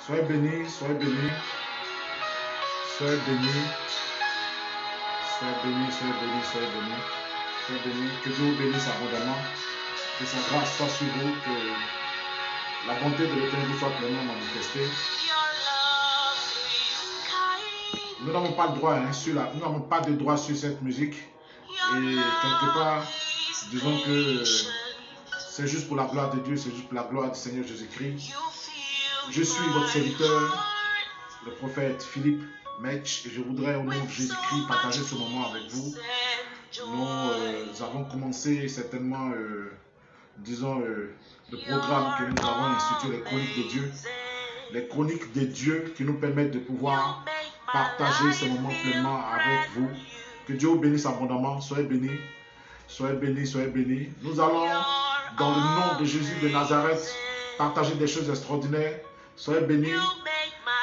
Soyez bénis, soyez bénis, soyez bénis, soyez bénis, soyez bénis, soyez bénis, soyez bénis. Que Dieu vous bénisse abondamment, que sa grâce soit sur vous, que la bonté de l'Éternel vous soit pleinement manifestée. Nous n'avons pas le droit, nous n'avons pas de droit sur cette musique. Et quelque part, disons que c'est juste pour la gloire de Dieu, c'est juste pour la gloire du Seigneur Jésus-Christ. Je suis votre serviteur, le prophète Philippe Metch, et je voudrais au nom de Jésus-Christ partager ce moment avec vous. Nous avons commencé certainement, disons, le programme que nous avons institué, les chroniques de Dieu. Les chroniques de Dieu qui nous permettent de pouvoir partager ce moment pleinement avec vous. Que Dieu vous bénisse abondamment. Soyez bénis, soyez bénis, soyez bénis. Nous allons, dans le nom de Jésus de Nazareth, partager des choses extraordinaires. Soyez bénis.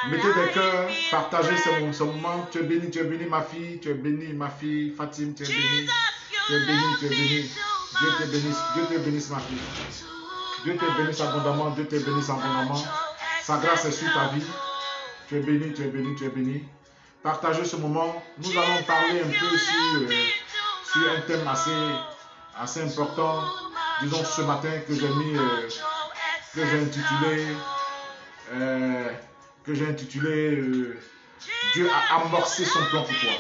Mettez des cœurs, partagez ce moment. Tu es béni ma fille, tu es bénie ma fille. Fatim, tu es bénie. Tu es béni, tu es béni. Dieu te bénisse ma fille. Dieu te bénisse abondamment, Dieu te bénisse abondamment. Sa grâce est sur ta vie. Tu es béni, tu es béni, tu es béni. Partagez ce moment. Nous allons parler un peu sur un thème assez important. Disons ce matin que j'ai intitulé Dieu a amorcé son plan pour toi.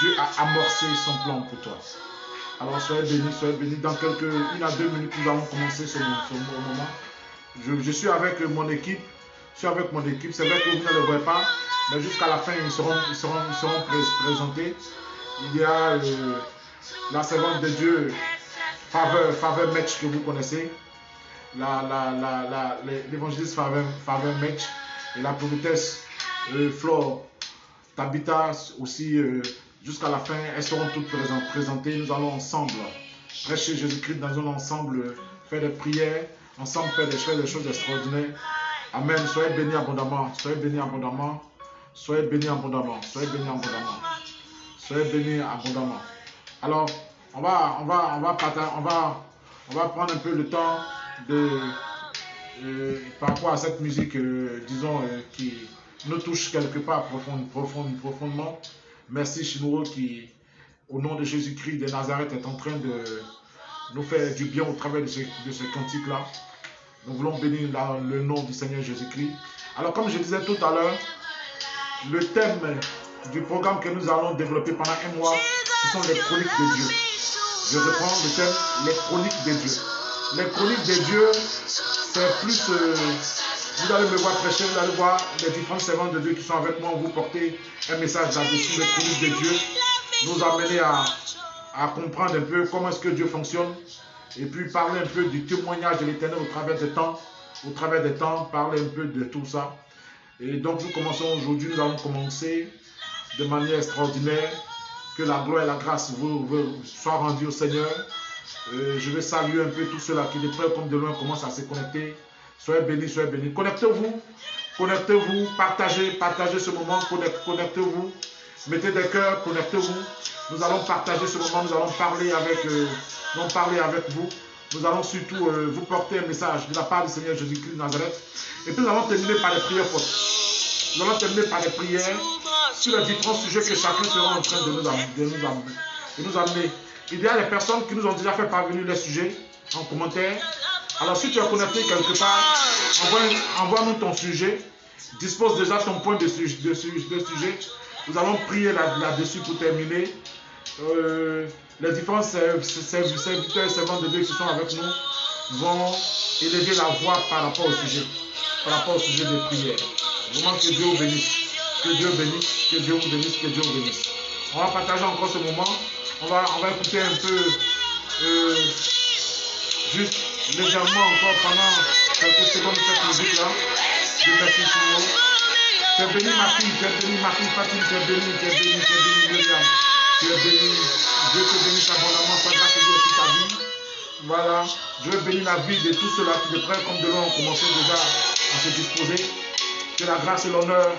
Dieu a amorcé son plan pour toi. Alors soyez bénis, soyez bénis. Dans une à 2 minutes, nous allons commencer ce moment. Je suis avec mon équipe. C'est vrai que vous ne le voyez pas, mais jusqu'à la fin, ils seront présentés. Il y a la servante de Dieu, Faveur Metch, que vous connaissez, l'évangéliste Faveur Metch, et la prophétesse Flore Tabitha aussi, jusqu'à la fin, elles seront toutes présentées. Nous allons ensemble prêcher Jésus-Christ dans un ensemble, faire des prières, ensemble faire des choses extraordinaires. Amen. Soyez bénis abondamment. Soyez bénis abondamment. Soyez bénis abondamment. Soyez bénis abondamment. Soyez bénis abondamment. Alors, on va prendre un peu le temps par rapport à cette musique, disons, qui nous touche quelque part profondément. Merci Chinuro qui, au nom de Jésus-Christ de Nazareth, est en train de nous faire du bien au travers de ce cantique-là. Nous voulons bénir dans le nom du Seigneur Jésus-Christ. Alors, comme je disais tout à l'heure, le thème du programme que nous allons développer pendant un mois, ce sont les chroniques de Dieu. Je reprends le thème, les chroniques de Dieu. Les chroniques de Dieu, c'est plus... vous allez me voir prêcher, vous allez voir les différents servants de Dieu qui sont avec moi. Vous portez un message là-dessus, les chroniques de Dieu. Nous amener à comprendre un peu comment est-ce que Dieu fonctionne. Et puis parler un peu du témoignage de l'Éternel au travers des temps, parler un peu de tout ça. Et donc nous commençons aujourd'hui, nous allons commencer de manière extraordinaire. Que la gloire et la grâce soient rendues au Seigneur. Je vais saluer un peu tous ceux-là qui de près comme de loin commencent à se connecter. Soyez bénis, soyez bénis. Connectez-vous, partagez ce moment, connectez-vous. Mettez des cœurs, connectez-vous. Nous allons partager ce moment, nous allons parler avec vous. Nous allons surtout vous porter un message de la part du Seigneur Jésus-Christ de Nazareth. Et puis nous allons terminer par les prières fortes. Nous allons terminer par les prières sur les différents sujets que chacun sera en train de nous amener. Il y a des personnes qui nous ont déjà fait parvenir les sujets en commentaire. Alors si tu es connecté quelque part, envoie-nous ton sujet. Dispose déjà ton point de sujet. Nous allons prier là-dessus pour terminer. Les différents serviteurs et servantes de Dieu qui sont avec nous vont élever la voix par rapport au sujet des prières. Vraiment que Dieu vous bénisse, que Dieu bénisse, que Dieu vous bénisse, que Dieu vous bénisse. On va partager encore ce moment. On va écouter un peu, juste légèrement encore pendant quelques secondes cette musique-là. Dieu merci pour vous. Tu es béni ma fille, Fatim, tu es béni, Myriam. Tu es béni, Dieu te bénisse abondamment, sa grâce et Dieu sur ta vie. Voilà, Dieu bénit la vie de tous ceux-là qui de près comme de loin ont commencé déjà à se disposer. Que la grâce et l'honneur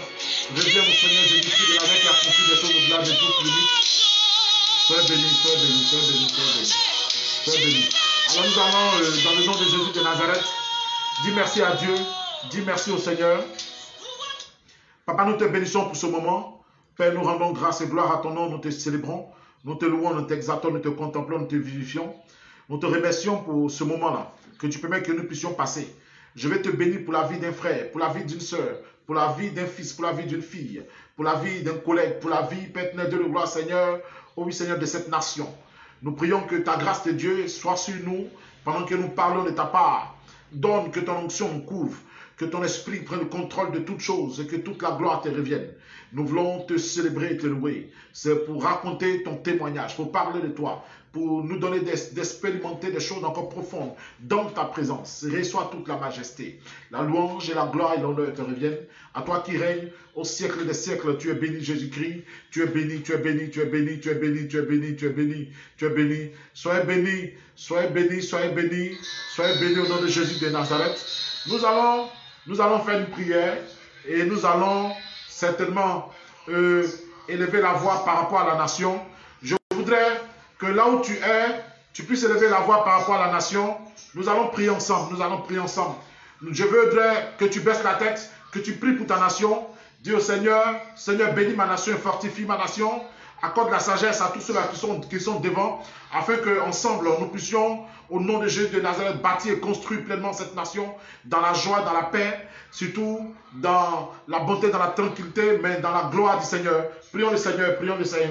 reviennent au Seigneur Jésus-Christ de la vie qui a accompli des choses au-delà de toute limite. Soyez bénis, soyez bénis, soyez bénis, soyez bénis. Soyez bénis. Alors nous allons, dans le nom de Jésus de Nazareth, dire merci à Dieu, dire merci au Seigneur. Papa, nous te bénissons pour ce moment. Père, nous rendons grâce et gloire à ton nom, nous te célébrons, nous te louons, nous t'exaltons, nous te contemplons, nous te vivifions. Nous te remercions pour ce moment-là, que tu permets que nous puissions passer. Je vais te bénir pour la vie d'un frère, pour la vie d'une sœur, pour la vie d'un fils, pour la vie d'une fille, pour la vie d'un collègue, pour la vie, Père éternel, de gloire, Seigneur, oh oui, Seigneur, de cette nation. Nous prions que ta grâce de Dieu soit sur nous pendant que nous parlons de ta part. Donne que ton onction nous couvre, que ton esprit prenne le contrôle de toutes choses et que toute la gloire te revienne. Nous voulons te célébrer et te louer. C'est pour raconter ton témoignage, pour parler de toi, pour nous donner d'expérimenter des choses encore profondes dans ta présence. Reçois toute la majesté. La louange et la gloire et l'honneur te reviennent. À toi qui règnes au siècle des siècles, tu es béni Jésus-Christ. Tu es béni, tu es béni, tu es béni, tu es béni, tu es béni, tu es béni, tu es béni. Soyez béni, soyez béni, soyez béni, soyez béni au nom de Jésus de Nazareth. Nous allons faire une prière et nous allons certainement élever la voix par rapport à la nation. Je voudrais que là où tu es, tu puisses élever la voix par rapport à la nation. Nous allons prier ensemble, nous allons prier ensemble. Je voudrais que tu baisses la tête, que tu pries pour ta nation. Dis au Seigneur, Seigneur, bénis ma nation et fortifie ma nation. Accorde la sagesse à tous ceux-là qui sont devant, afin qu'ensemble, nous puissions, au nom de Jésus de Nazareth, bâtir et construire pleinement cette nation dans la joie, dans la paix, surtout dans la bonté, dans la tranquillité, mais dans la gloire du Seigneur. Prions le Seigneur, prions le Seigneur.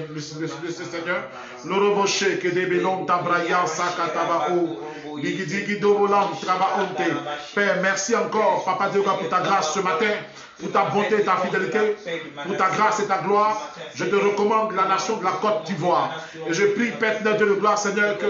Père, merci encore, Papa Dieu, pour ta grâce ce matin, pour ta bonté et ta fidélité, pour ta grâce et ta gloire. Je te recommande la nation de la Côte d'Ivoire. Et je prie, Père de gloire, Seigneur, que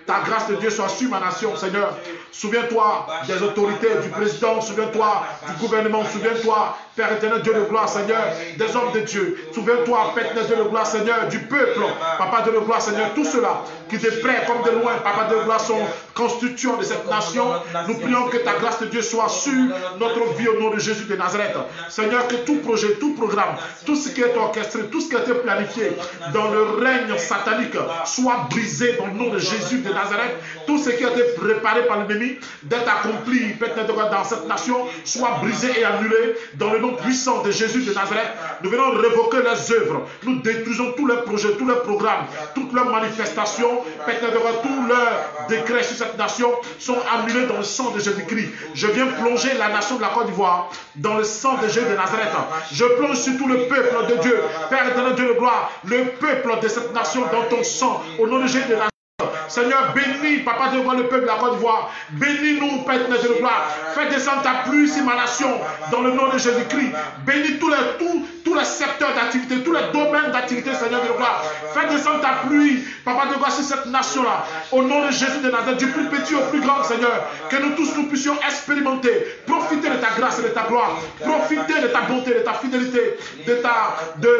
ta grâce de Dieu soit sur ma nation, Seigneur. Souviens-toi des autorités, du président, souviens-toi du gouvernement, souviens-toi, Père éternel, Dieu de gloire, Seigneur, des hommes de Dieu. Souviens-toi, Père éternel, Dieu de gloire, Seigneur, du peuple, Papa de gloire, Seigneur, tout cela qui de près comme de loin, Papa de gloire, sont constituants de cette nation. Nous prions que ta grâce de Dieu soit sur notre vie au nom de Jésus de Nazareth. Seigneur, que tout projet, tout programme, tout ce qui est orchestré, tout ce qui a été planifié dans le règne satanique soit brisé dans le nom de Jésus de Nazareth. Tout ce qui a été préparé par l'ennemi d'être accompli dans cette nation soit brisé et annulé dans le nom puissant de Jésus de Nazareth. Nous venons révoquer leurs œuvres. Nous détruisons tous leurs projets, tous leurs programmes, toutes leurs manifestations, tous leurs décrets sur cette nation sont annulés dans le sang de Jésus-Christ. Je viens plonger la nation de la Côte d'Ivoire dans le sang de Jésus de Nazareth. Je plonge sur tout le peuple de Dieu, Père éternel, Dieu de gloire, le peuple de cette nation dans ton sang, au nom de Jésus de Nazareth. Seigneur, bénis, Papa de gloire, le peuple de la Côte d'Ivoire. Bénis-nous, Père éternel, de gloire. Fais descendre ta pluie sur ma nation, dans le nom de Jésus-Christ. Bénis tous les secteurs d'activité, tous les domaines d'activité, Seigneur de gloire. Fais descendre ta pluie, Papa de gloire, sur cette nation-là. Au nom de Jésus de Nazareth, du plus petit au plus grand, Seigneur. Que nous tous, nous puissions expérimenter, profiter de ta grâce et de ta gloire. Profiter de ta bonté, de ta fidélité,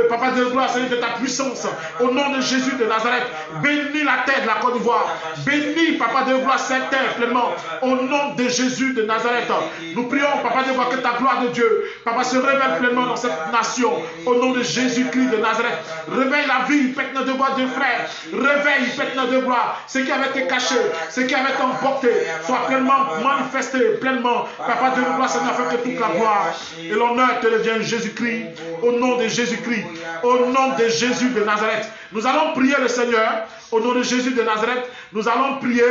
Papa de gloire, Seigneur, de ta puissance. Au nom de Jésus de Nazareth, bénis la terre de la Côte d'Ivoire. Bénis, Papa de gloire, cette terre pleinement. Au nom de Jésus de Nazareth, nous prions, Papa de gloire, que ta gloire de Dieu, Papa, se révèle pleinement dans cette nation. Au nom de Jésus-Christ de Nazareth, réveille la vie, Père de gloire, de frères. Réveille, Père de gloire, ce qui avait été caché, ce qui avait été emporté, soit pleinement manifesté, pleinement, Papa de gloire, Seigneur, afin que toute la gloire et l'honneur te revienne, Jésus-Christ. Au nom de Jésus-Christ, au nom de Jésus de Nazareth, nous allons prier le Seigneur. Au nom de Jésus de Nazareth, nous allons prier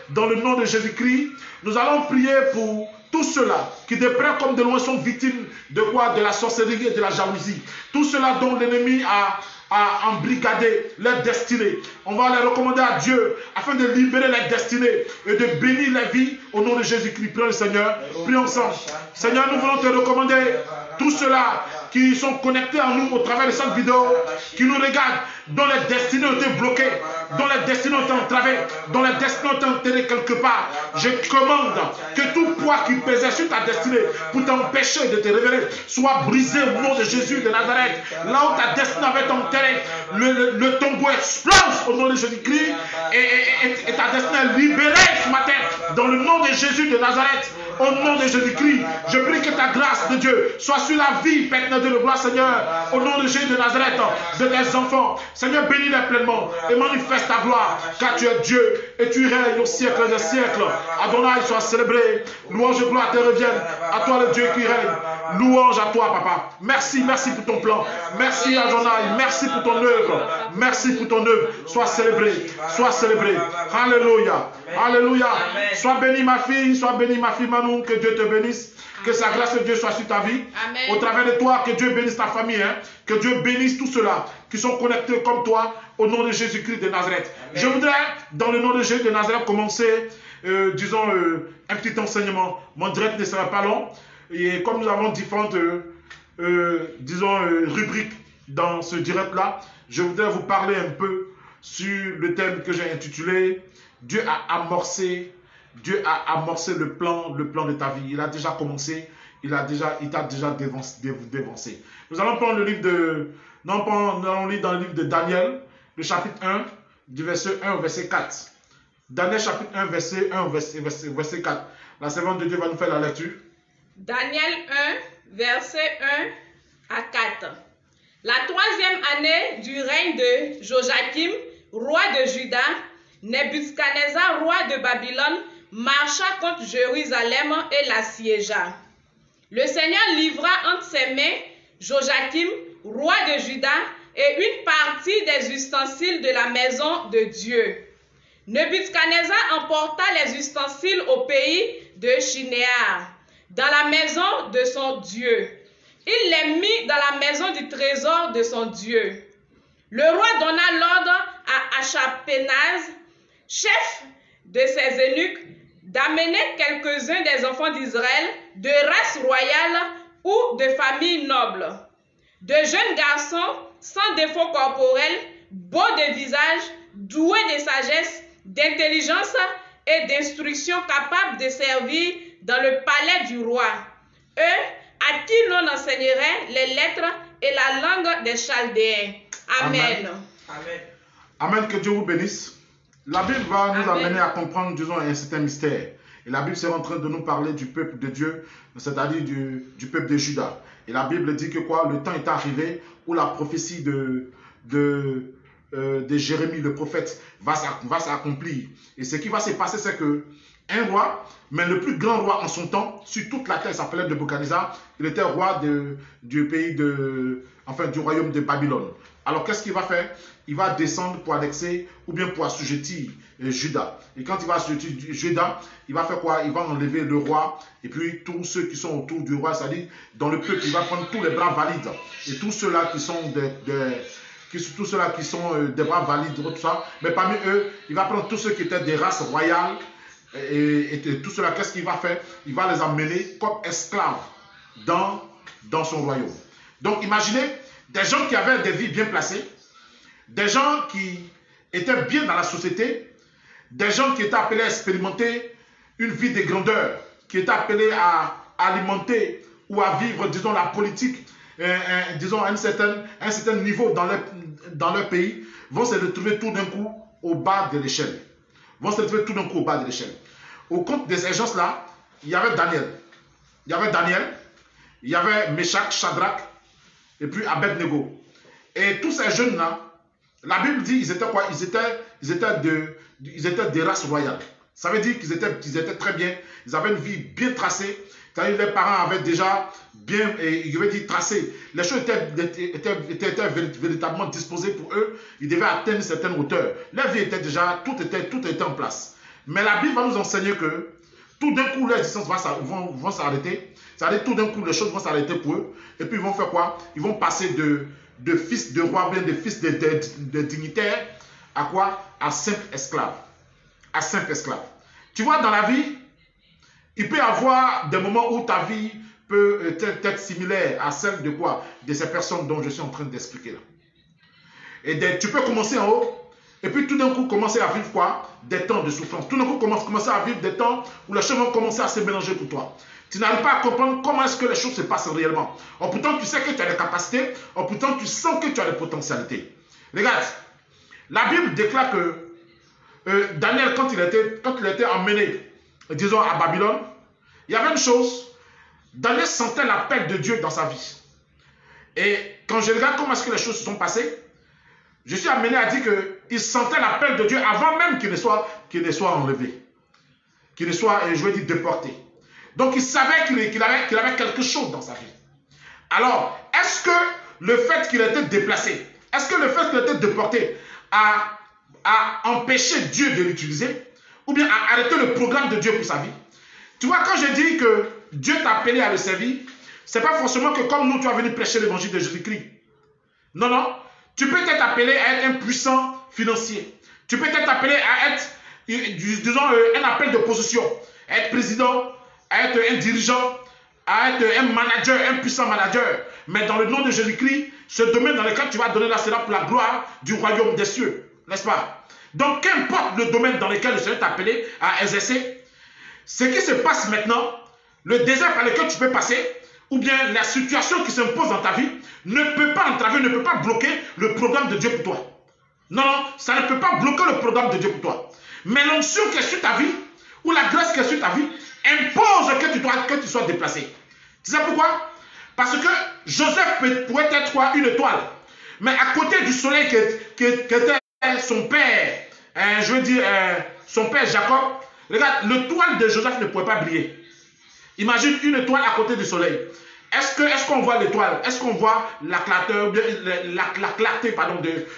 dans le nom de Jésus-Christ. Nous allons prier pour tous ceux-là qui de près comme de loin sont victimes de quoi? De la sorcellerie et de la jalousie. Tous ceux-là dont l'ennemi a embrigadé leur destinée. On va les recommander à Dieu afin de libérer leur destinée et de bénir les vies au nom de Jésus-Christ. Prions le Seigneur. Prions ensemble. Seigneur, nous voulons te recommander tous ceux-là qui sont connectés à nous au travers de cette vidéo, qui nous regardent, dont les destinées ont été bloquées, dont les destinées ont été entravées, dont les destinées ont été enterrées quelque part. Je commande que tout poids qui pesait sur ta destinée pour t'empêcher de te révéler soit brisé au nom de Jésus de Nazareth. Là où ta destinée avait été enterrée, le tombeau explose au nom de Jésus-Christ et ta destinée est libérée ce matin dans le nom de Jésus de Nazareth. Au nom de Jésus-Christ, je prie que ta grâce de Dieu soit sur la vie, Père de gloire, Seigneur, au nom de Jésus de Nazareth, de tes enfants. Seigneur, bénis-les pleinement et manifeste manifeste ta gloire, car tu es Dieu et tu règnes au siècle des siècles. Adonai, sois célébré. Louange et gloire te reviennent. À toi le Dieu qui règne. Louange à toi, papa. Merci, merci pour ton plan. Merci, Adonai. Merci pour ton œuvre. Merci pour ton œuvre. Sois célébré. Sois célébré. Alléluia. Alléluia. Sois béni, ma fille. Sois béni, ma fille Manon. Que Dieu te bénisse. Que sa grâce de Dieu soit sur ta vie. Amen. Au travers de toi, que Dieu bénisse ta famille. Hein. Que Dieu bénisse tous ceux-là qui sont connectés comme toi au nom de Jésus-Christ de Nazareth. Amen. Je voudrais, dans le nom de Jésus de Nazareth, commencer, disons, un petit enseignement. Mon direct ne sera pas long. Et comme nous avons différentes, disons, rubriques dans ce direct-là, je voudrais vous parler un peu sur le thème que j'ai intitulé « Dieu a amorcé le plan de ta vie. Il a déjà commencé, il t'a déjà dévancé. » Nous allons prendre le livre de... Nous allons lire dans le livre de Daniel, le chapitre 1, du verset 1 au verset 4. Daniel chapitre 1, verset 1 verset 4. La servante de Dieu va nous faire la lecture. Daniel 1, verset 1 à 4. La 3e année du règne de Joachim, roi de Juda, Nebuchadnezzar, roi de Babylone, marcha contre Jérusalem et l'assiégea. Le Seigneur livra entre ses mains Joachim, roi de Juda, et une partie des ustensiles de la maison de Dieu. Nebuchadnezzar emporta les ustensiles au pays de Shinéar, dans la maison de son Dieu. Il les mit dans la maison du trésor de son Dieu. Le roi donna l'ordre à Ashpenaz, chef de ses eunuques, d'amener quelques-uns des enfants d'Israël de race royale ou de famille noble, de jeunes garçons sans défaut corporel, beaux de visage, doués de sagesse, d'intelligence et d'instruction, capables de servir dans le palais du roi. Eux, à qui l'on enseignerait les lettres et la langue des Chaldéens. Amen. Amen. Amen, que Dieu vous bénisse. La Bible va nous amener à comprendre, disons, un certain mystère. Et la Bible sera en train de nous parler du peuple de Dieu, c'est-à-dire du peuple de Juda. Et la Bible dit que quoi? Le temps est arrivé où la prophétie de Jérémie, le prophète, va s'accomplir. Et ce qui va se passer, c'est que un roi, mais le plus grand roi en son temps, sur toute la terre, s'appelait Nebuchadnezzar. Il était roi du pays du royaume de Babylone. Alors qu'est-ce qu'il va faire? Il va descendre pour annexer ou bien pour assujettir Juda. Et quand il va assujettir Juda, il va faire quoi? Il va enlever le roi et puis tous ceux qui sont autour du roi, c'est-à-dire dans le peuple, il va prendre tous les bras valides et tous ceux-là qui sont des bras valides, tout ça. Mais parmi eux, il va prendre tous ceux qui étaient des races royales et tout cela. Qu'est-ce qu'il va faire? Il va les emmener comme esclaves dans son royaume. Donc imaginez des gens qui avaient des vies bien placées, des gens qui étaient bien dans la société, des gens qui étaient appelés à expérimenter une vie de grandeur, qui étaient appelés à alimenter ou à vivre, disons, la politique, disons, à un certain niveau dans leur pays, vont se retrouver tout d'un coup au bas de l'échelle. Au compte de ces gens-là, il y avait Daniel. Il y avait Meshach, Shadrach, et puis Abednego. Et tous ces jeunes-là, la Bible dit, ils étaient quoi? Ils étaient des races royales. Ça veut dire qu'ils étaient très bien, ils avaient une vie bien tracée. C'est-à-dire les parents avaient déjà bien, je veux dire, tracé. Les choses étaient véritablement disposées pour eux. Ils devaient atteindre une certaine hauteur. Leur vie était déjà, tout était en place. Mais la Bible va nous enseigner que tout d'un coup, leur existence vont s'arrêter. C'est-à-dire tout d'un coup, les choses vont s'arrêter pour eux. Et puis ils vont faire quoi? Ils vont passer de fils de roi, bien de fils de dignitaires, à quoi? À simple esclave. À simple esclave. Tu vois, dans la vie, il peut y avoir des moments où ta vie peut être similaire à celle de quoi? De ces personnes dont je suis en train d'expliquer là. Et tu peux commencer en haut, et puis tout d'un coup commencer à vivre quoi? Des temps de souffrance. Tout d'un coup commencer à vivre des temps où les choses vont commencer à se mélanger pour toi. Tu n'arrives pas à comprendre comment est-ce que les choses se passent réellement. Or pourtant tu sais que tu as des capacités, or pourtant tu sens que tu as des potentialités. Regarde, la Bible déclare que Daniel, quand il était emmené, disons, à Babylone, il y avait une chose, Daniel sentait l'appel de Dieu dans sa vie. Et quand je regarde comment est-ce que les choses se sont passées, je suis amené à dire que il sentait l'appel de Dieu avant même qu'il ne soit enlevé, qu'il ne soit, je veux dire, déporté. Donc il savait qu'il avait quelque chose dans sa vie. Alors, est-ce que le fait qu'il était déplacé, est-ce que le fait qu'il était déporté a empêché Dieu de l'utiliser ou bien a arrêté le programme de Dieu pour sa vie? Tu vois, quand je dis que Dieu t'a appelé à le servir, ce n'est pas forcément que comme nous, tu vas venir prêcher l'évangile de Jésus-Christ. Non, non. Tu peux être appelé à être un puissant financier. Tu peux être appelé à être, disons, un appel de position, à être président, à être un dirigeant, à être un manager, un puissant manager. Mais dans le nom de Jésus-Christ, ce domaine dans lequel tu vas donner là sera pour la gloire du royaume des cieux. N'est-ce pas? Donc, qu'importe le domaine dans lequel le Seigneur t'a appelé à exercer, ce qui se passe maintenant, le désert par lequel tu peux passer, ou bien la situation qui s'impose dans ta vie, ne peut pas entraver, ne peut pas bloquer le programme de Dieu pour toi. Non, non, ça ne peut pas bloquer le programme de Dieu pour toi. Mais l'onction qui est sur ta vie, ou la grâce qui est sur ta vie, impose que tu sois déplacé. Tu sais pourquoi? Parce que Joseph pourrait être quoi? Une étoile. Mais à côté du soleil qui était son père, je veux dire, son père Jacob, regarde, l'étoile de Joseph ne pouvait pas briller. Imagine une étoile à côté du soleil. Est-ce qu'on voit l'étoile? Est-ce qu'on voit la clarté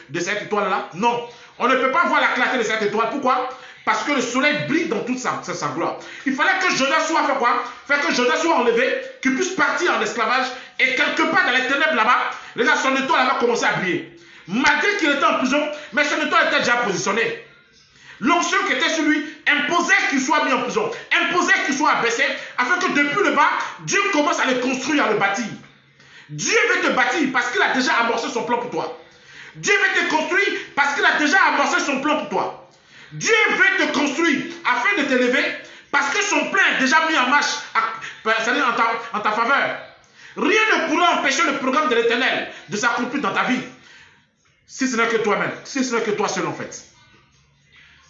de cette étoile-là? Non. On ne peut pas voir la clarté de cette étoile. Pourquoi? Parce que le soleil brille dans toute sa gloire. Il fallait que Jonas soit fait quoi? Fait que Jonas soit enlevé, qu'il puisse partir en esclavage, et quelque part dans les ténèbres là-bas, regarde, son étoile va commencer à briller. Malgré qu'il était en prison, mais son étoile était déjà positionnée. L'onction qui était sur lui imposait qu'il soit mis en prison, imposait qu'il soit abaissé, afin que depuis le bas, Dieu commence à le construire, à le bâtir. Dieu veut te bâtir parce qu'il a déjà amorcé son plan pour toi. Dieu veut te construire parce qu'il a déjà amorcé son plan pour toi. Dieu veut te construire afin de t'élever parce que son plan est déjà mis en marche, c'est-à-dire en ta faveur. Rien ne pourra empêcher le programme de l'Éternel de s'accomplir dans ta vie, si ce n'est que toi-même, si ce n'est que toi seul en fait.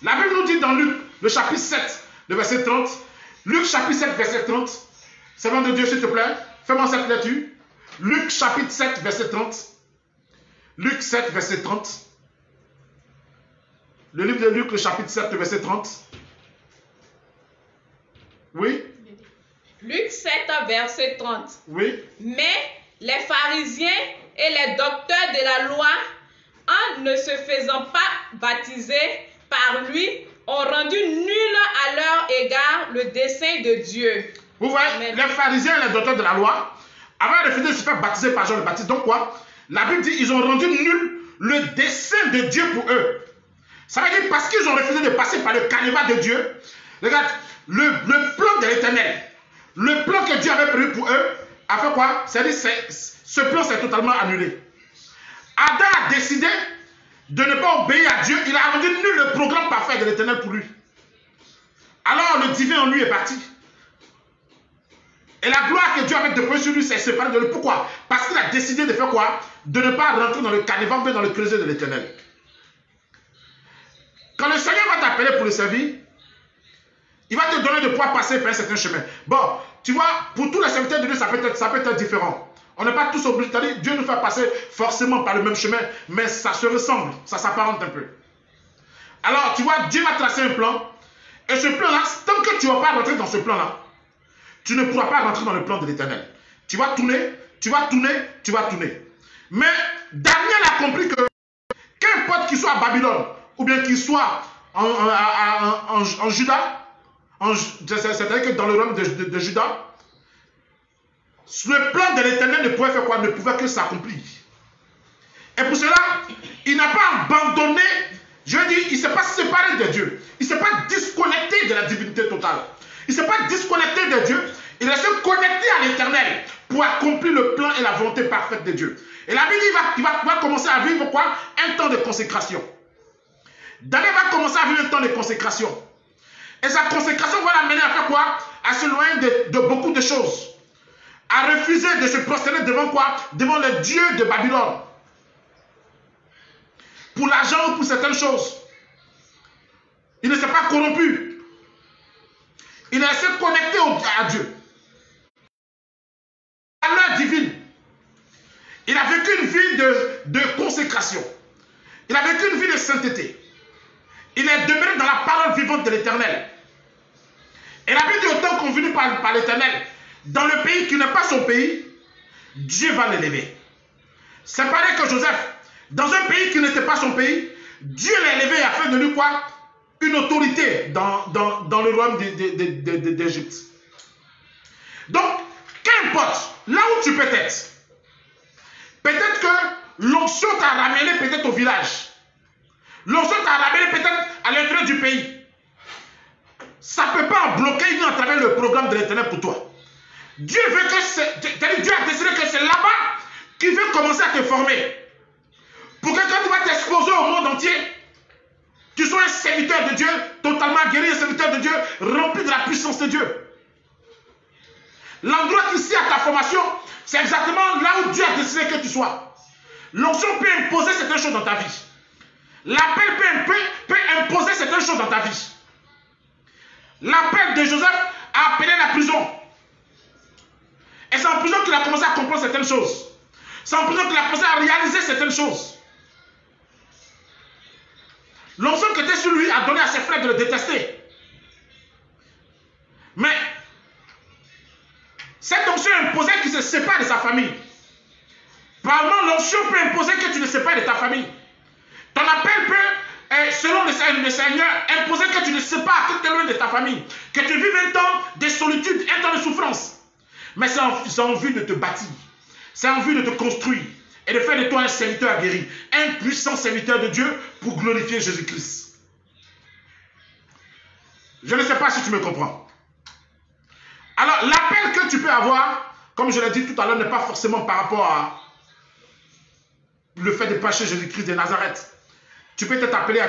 La Bible nous dit dans Luc, le chapitre 7, le verset 30, Luc chapitre 7, verset 30, servant de Dieu, s'il te plaît, fais-moi cette lecture. Luc chapitre 7, verset 30. Luc 7, verset 30. Le livre de Luc, le chapitre 7, verset 30. Oui? Luc 7, verset 30. Oui? Mais les pharisiens et les docteurs de la loi, en ne se faisant pas baptiser par lui, ont rendu nul à leur égard le dessein de Dieu. Vous voyez, Amen. Les pharisiens et les docteurs de la loi avaient refusé de se faire baptiser par Jean le Baptiste. Donc quoi? La Bible dit ils ont rendu nul le dessein de Dieu pour eux. Ça veut dire parce qu'ils ont refusé de passer par le canevas de Dieu. Regarde, le plan de l'Éternel, le plan que Dieu avait prévu pour eux, a fait quoi? C'est-à-dire ce plan s'est totalement annulé. Adam a décidé de ne pas obéir à Dieu. Il a rendu nul le programme parfait de l'Éternel pour lui. Alors le divin en lui est parti. Et la gloire que Dieu avait déposée sur lui s'est séparée de lui. Pourquoi? Parce qu'il a décidé de faire quoi? De ne pas rentrer dans le canevas, mais dans le creuset de l'Éternel. Quand le Seigneur va t'appeler pour le servir, il va te donner de pouvoir passer par un certain chemin. Bon, tu vois, pour tous les serviteurs de Dieu, ça peut être différent. On n'est pas tous obligés. Dieu nous fait passer forcément par le même chemin, mais ça se ressemble, ça s'apparente un peu. Alors, tu vois, Dieu va tracer un plan, et ce plan-là, tant que tu ne vas pas rentrer dans ce plan-là, tu ne pourras pas rentrer dans le plan de l'Éternel. Tu vas tourner, tu vas tourner, tu vas tourner. Mais Daniel a compris que, qu'importe qu'il soit à Babylone, ou bien qu'il soit en Juda, c'est-à-dire que dans le royaume de Juda, le plan de l'Éternel ne pouvait faire quoi? Ne pouvait que s'accomplir. Et pour cela, il n'a pas abandonné, je veux dire, il ne s'est pas séparé de Dieu. Il ne s'est pas disconnecté de la divinité totale. Il ne s'est pas disconnecté de Dieu. Il reste connecté à l'Éternel pour accomplir le plan et la volonté parfaite de Dieu. Et la Bible dit qu'il va commencer à vivre quoi? Un temps de consécration. Daniel va commencer à vivre un temps de consécration. Et sa consécration va l'amener à faire quoi? À s'éloigner de beaucoup de choses. À refuser de se prosterner devant quoi? Devant les dieux de Babylone. Pour l'argent ou pour certaines choses. Il ne s'est pas corrompu. Il est resté connecté à Dieu. À l'heure divine. Il a vécu une vie de consécration. Il a vécu une vie de sainteté. Il est demeuré dans la parole vivante de l'Éternel. Et la Bible dit au temps convenu par l'Éternel, dans le pays qui n'est pas son pays, Dieu va l'élever. C'est pareil que Joseph, dans un pays qui n'était pas son pays, Dieu l'a élevé afin de lui quoi? Une autorité dans le royaume d'Égypte. Donc, qu'importe, là où tu peux être, peut-être que l'onction t'a ramené peut-être au village. L'onction t'a ramené peut-être à l'intérieur du pays. Ça ne peut pas bloquer ni entraver le programme de l'Éternel pour toi. Dieu veut que Dieu a décidé que c'est là-bas qu'il veut commencer à te former. Pour que quand tu vas t'exposer au monde entier, tu sois un serviteur de Dieu, totalement guéri, un serviteur de Dieu, rempli de la puissance de Dieu. L'endroit ici à ta formation, c'est exactement là où Dieu a décidé que tu sois. L'onction peut imposer certaines choses dans ta vie. L'appel peut imposer certaines choses dans ta vie. L'appel de Joseph a appelé la prison. Et c'est en prison qu'il a commencé à comprendre certaines choses. C'est en prison qu'il a commencé à réaliser certaines choses. L'onction qui était sur lui a donné à ses frères de le détester. Mais cette onction imposait qu'il se sépare de sa famille. Probablement l'onction peut imposer que tu ne sépares de ta famille. Ton appel peut, selon le Seigneur, imposer que tu ne sépares que tu es loin de ta famille. Que tu vives un temps de solitude, un temps de souffrance. Mais c'est en vue de te bâtir. C'est en vue de te construire. Et de faire de toi un serviteur aguerri. Un puissant serviteur de Dieu pour glorifier Jésus-Christ. Je ne sais pas si tu me comprends. Alors, l'appel que tu peux avoir, comme je l'ai dit tout à l'heure, n'est pas forcément par rapport à le fait de prêcher Jésus-Christ de Nazareth. Tu peux être appelé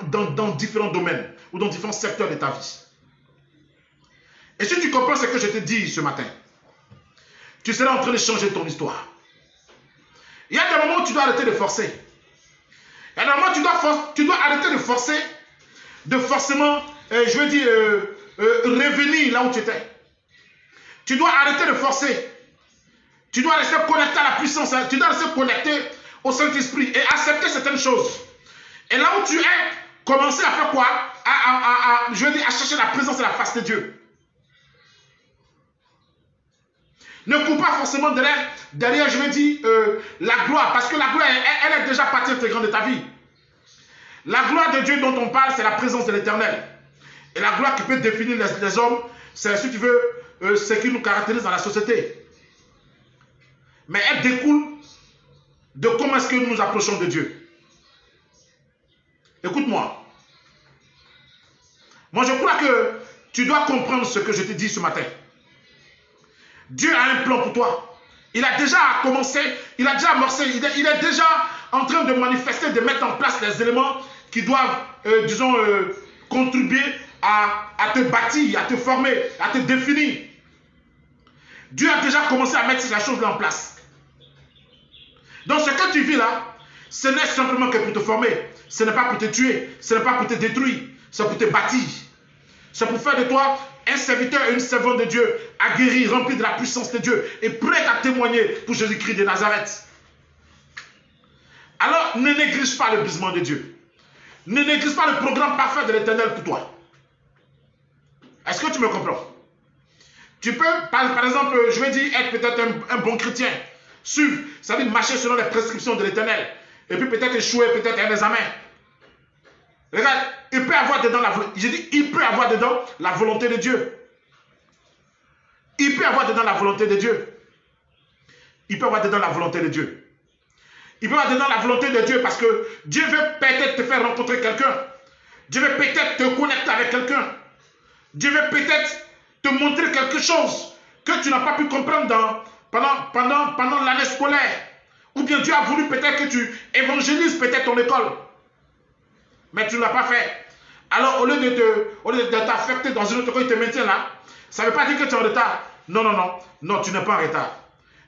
dans différents domaines ou dans différents secteurs de ta vie. Et si tu comprends ce que je te dis ce matin, tu seras en train de changer ton histoire. Il y a des moments où tu dois arrêter de forcer. Il y a des moments où tu dois arrêter de forcer, de forcément, je veux dire, revenir là où tu étais. Tu dois arrêter de forcer. Tu dois rester connecté à la puissance. Tu dois rester connecté au Saint-Esprit et accepter certaines choses. Et là où tu es, commencer à faire quoi? Je veux dire, à chercher la présence et la face de Dieu. Ne cours pas forcément derrière, je veux dire, la gloire. Parce que la gloire, elle est déjà partie intégrante de ta vie. La gloire de Dieu dont on parle, c'est la présence de l'Éternel. Et la gloire qui peut définir les hommes, c'est, si tu veux, ce qui nous caractérise dans la société. Mais elle découle de comment est-ce que nous nous approchons de Dieu. Écoute-moi. Moi, je crois que tu dois comprendre ce que je te dis ce matin. Dieu a un plan pour toi. Il a déjà commencé, il a déjà amorcé, il est déjà en train de manifester, de mettre en place les éléments qui doivent, disons, contribuer à te bâtir, à te former, à te définir. Dieu a déjà commencé à mettre ces choses-là en place. Donc ce que tu vis là, ce n'est simplement que pour te former. Ce n'est pas pour te tuer, ce n'est pas pour te détruire, c'est pour te bâtir. C'est pour faire de toi un serviteur et une servante de Dieu, aguerri, rempli de la puissance de Dieu et prêt à témoigner pour Jésus-Christ de Nazareth. Alors, ne néglige pas le brisement de Dieu. Ne néglige pas le programme parfait de l'Éternel pour toi. Est-ce que tu me comprends? Tu peux, par exemple, je vais dire, être peut-être un bon chrétien, suivre, c'est-à-dire marcher selon les prescriptions de l'Éternel, et puis peut-être échouer, peut-être un examen. Regarde, il peut avoir dedans il peut avoir dedans la volonté de Dieu. Il peut avoir dedans la volonté de Dieu. Il peut avoir dedans la volonté de Dieu. Il peut avoir dedans la volonté de Dieu parce que Dieu veut peut-être te faire rencontrer quelqu'un. Dieu veut peut-être te connecter avec quelqu'un. Dieu veut peut-être te montrer quelque chose que tu n'as pas pu comprendre pendant l'année scolaire. Ou bien Dieu a voulu peut-être que tu évangélises peut-être ton école. Mais tu ne l'as pas fait. Alors, au lieu de t'affecter dans une autre école, il te maintient là. Ça ne veut pas dire que tu es en retard. Non, non, non. Non, tu n'es pas en retard.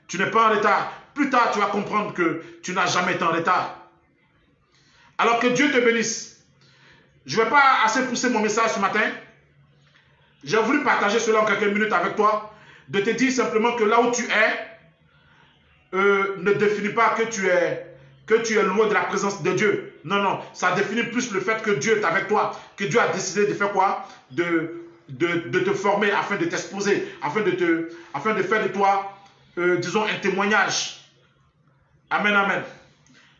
Tu n'es pas en retard. Plus tard, tu vas comprendre que tu n'as jamais été en retard. Alors que Dieu te bénisse. Je ne vais pas assez pousser mon message ce matin. J'ai voulu partager cela en quelques minutes avec toi. De te dire simplement que là où tu es, ne définis pas que tu es loin de la présence de Dieu. Non, non, ça définit plus le fait que Dieu est avec toi, que Dieu a décidé de faire quoi? De te former afin de t'exposer, afin de faire de toi, disons, un témoignage. Amen, amen.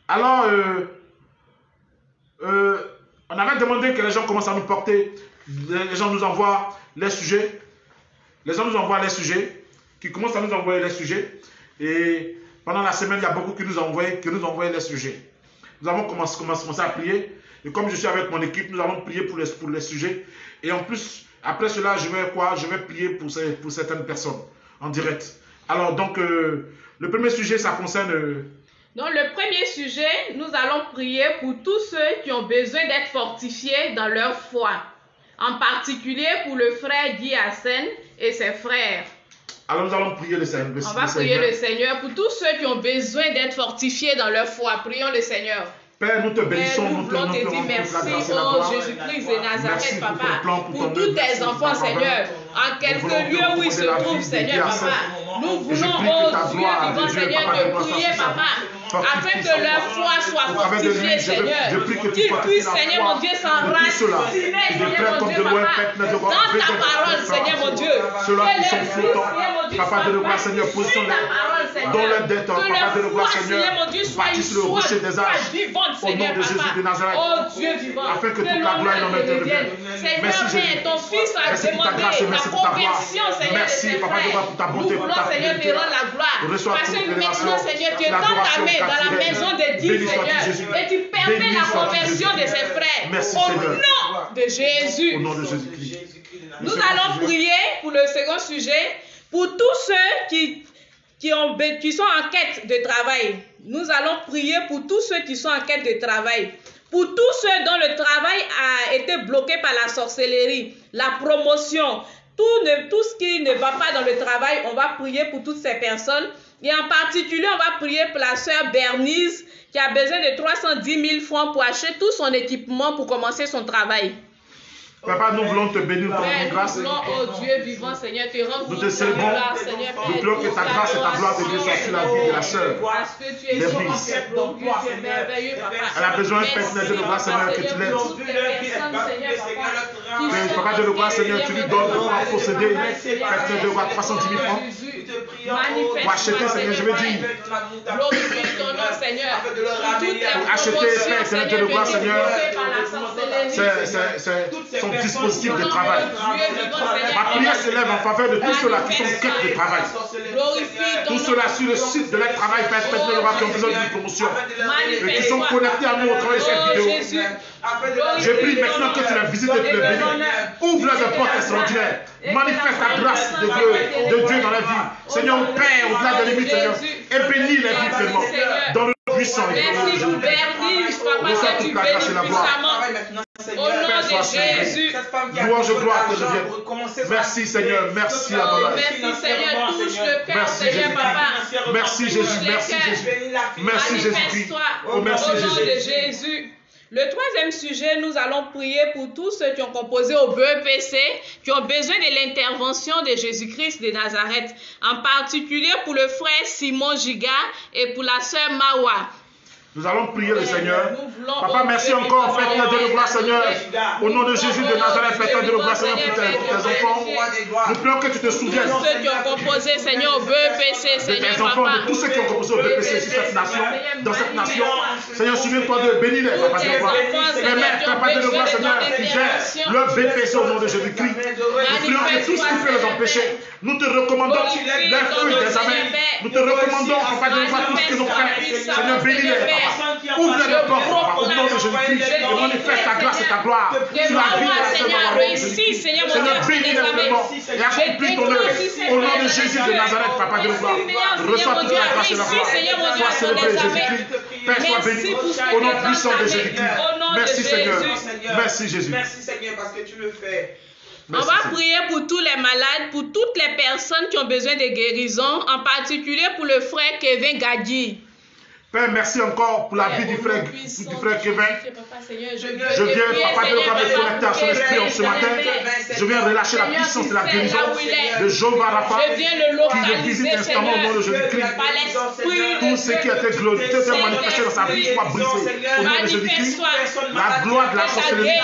Alors, on avait demandé que les gens commencent à nous porter, les gens nous envoient les sujets, qui commencent à nous envoyer les sujets, et pendant la semaine, il y a beaucoup qui nous envoient les sujets. Nous avons commencé à prier, et comme je suis avec mon équipe, nous allons prier pour les sujets, et en plus, après cela, je vais prier pour certaines personnes, en direct. Alors, donc, le premier sujet, ça concerne... Donc, le premier sujet, nous allons prier pour tous ceux qui ont besoin d'être fortifiés dans leur foi. En particulier pour le frère Guy Hassen et ses frères. Alors, nous allons prier le Seigneur. On va prier le Seigneur pour tous ceux qui ont besoin d'être fortifiés dans leur foi. Prions le Seigneur. Père, nous te bénissons, nous voulons te dire merci, oh Jésus-Christ de Nazareth, Papa, pour tous tes enfants, Seigneur, en quelque lieu où ils se trouvent, Seigneur, Papa. Nous voulons, oh Dieu vivant, Seigneur, te prier, Papa, afin que leur foi soit fortifiée, Seigneur, qu'ils puissent, Seigneur, mon Dieu, s'enraciner, Seigneur, mon Dieu, Papa, dans ta parole, Seigneur, mon Dieu. Ceux-là qui sont flottants, Papa de le gloire, Seigneur, positionne-les dans leur dette, Papa de le gloire, Seigneur, bâtisse le rocher des âges. Au nom de Jésus de Nazareth, afin que toute la gloire et l'honneur te reviennent. Merci Jésus. Ton Fils a demandé la conversion, Seigneur, de ses frères. Nous voulons, Seigneur, te rendre la gloire. Parce que maintenant, Seigneur, tu es dans ta main, dans la maison de Dieu, Seigneur, et tu permets la conversion de ses frères. Au nom de Jésus. Au nom de Jésus-Christ. Nous allons prier pour le second sujet, pour tous ceux qui sont en quête de travail. Nous allons prier pour tous ceux qui sont en quête de travail. Pour tous ceux dont le travail a été bloqué par la sorcellerie, la promotion, tout ce qui ne va pas dans le travail, on va prier pour toutes ces personnes. Et en particulier, on va prier pour la sœur Bernice qui a besoin de 310 000 francs pour acheter tout son équipement pour commencer son travail. Papa, nous voulons te bénir pour ton grâce. Nous voulons, oh Dieu vivant, Seigneur, te rendre nous te célébrons. Nous voulons que ta grâce et ta gloire de Dieu soient sur la vie de la sœur. Parce que tu es merveilleux, Papa. Elle a besoin, Père de gloire, Seigneur, que tu l'aides. Papa de gloire, Seigneur, tu lui donnes de pouvoir posséder, Père de gloire, 310 000 francs. Pour acheter, Seigneur, je veux dire. Glorifie ton nom, Seigneur. Pour acheter, Père de gloire, Seigneur, son dispositif de travail. Ma prière s'élève en faveur de tous ceux-là qui sont en quête de travail. Tous ceux-là sur le site de leur travail, Père de gloire, qui ont besoin d'une promotion et qui sont connectés à nous au travers de cette vidéo. Je prie maintenant que tu les visites et tu les bénis. Ouvre les portes extraordinaires. Manifeste ta grâce de Dieu dans la vie. Seigneur, Père, au-delà des limites, Seigneur, et bénis les vies pleinement. Dans le puissant et dans le Jésus. Reçois toute la grâce et la gloire. Au nom de Jésus. Louange, gloire te revienne. Merci Seigneur, merci Abba. Merci Seigneur, touche le cœur, Seigneur, Papa. Merci Jésus, merci Jésus. Merci Jésus-Christ. Oh, merci Jésus. Au nom de Jésus. Le troisième sujet, nous allons prier pour tous ceux qui ont composé au BEPC, qui ont besoin de l'intervention de Jésus-Christ de Nazareth, en particulier pour le frère Simon Giga et pour la sœur Mawa. Nous allons prier le Seigneur. Papa, merci encore, Père de gloire, Seigneur. Au nom de Jésus de Nazareth, Père de gloire, Seigneur, pour tes enfants. Nous prions que tu te souviennes. Tous ceux qui ont composé, Seigneur, au BEPC, Seigneur, tes enfants, de tous ceux qui ont composé au BEPC sur cette nation, dans cette nation. Seigneur, souviens-toi de bénir les Papa de gloire. Permets, Papa de gloire, Seigneur, qui gère le BEPC au nom de Jésus-Christ. Nous prions que tout ce qui peut les empêcher, nous te recommandons les feux des amens. Nous te recommandons, Papa de gloire, tout ce qu'ils ont fait. Seigneur, bénis-les. Ouvre les portes au nom de Jésus-Christ et manifeste ta grâce et ta gloire sur la vie de la Seigneur. Seigneur, bénis les vraiment et accomplis ton œuvre au nom de Jésus de Nazareth, Papa de gloire. Reçois toute la grâce et la gloire. Sois célébré, Jésus-Christ. Père, sois béni au nom puissant de Jésus-Christ. Merci Seigneur. Merci Jésus. Merci Seigneur parce que tu le fais. On va prier pour tous les malades, pour toutes les personnes qui ont besoin de guérison, en particulier pour le frère Kevin Gadi. Père, merci encore pour la vie du frère Kevin. Je viens, Papa Dieu, me connecter à son esprit en ce matin. Je viens relâcher la puissance de la guérison de Jéhovah Rapha qui le visite instamment au nom de Jésus-Christ. Tout ce qui a été glorifié, manifesté dans sa vie soit brisé au nom de Jésus-Christ. La gloire de la sorcellerie